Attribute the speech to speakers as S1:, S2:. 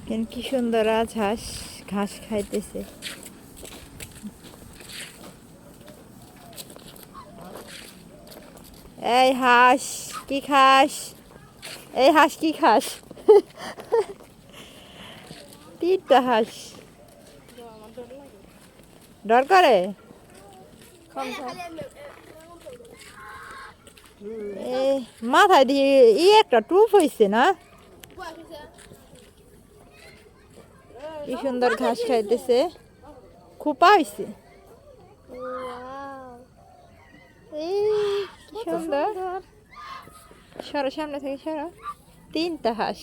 S1: কিন্তু কি সুন্দর আজ হাঁস ঘাস খাইতেছে। এই হাঁস কি খাস? এই হাঁস কি খাস? তিনটা হাঁস ডর করে। এ মাথায় দিয়ে একটা টুপ হয়েছে না? কি সুন্দর ঘাস খাইতেছে, খোপা হয়েছে। কি সুন্দর। সরো সামনে থেকে সরো। তিনটা হাঁস।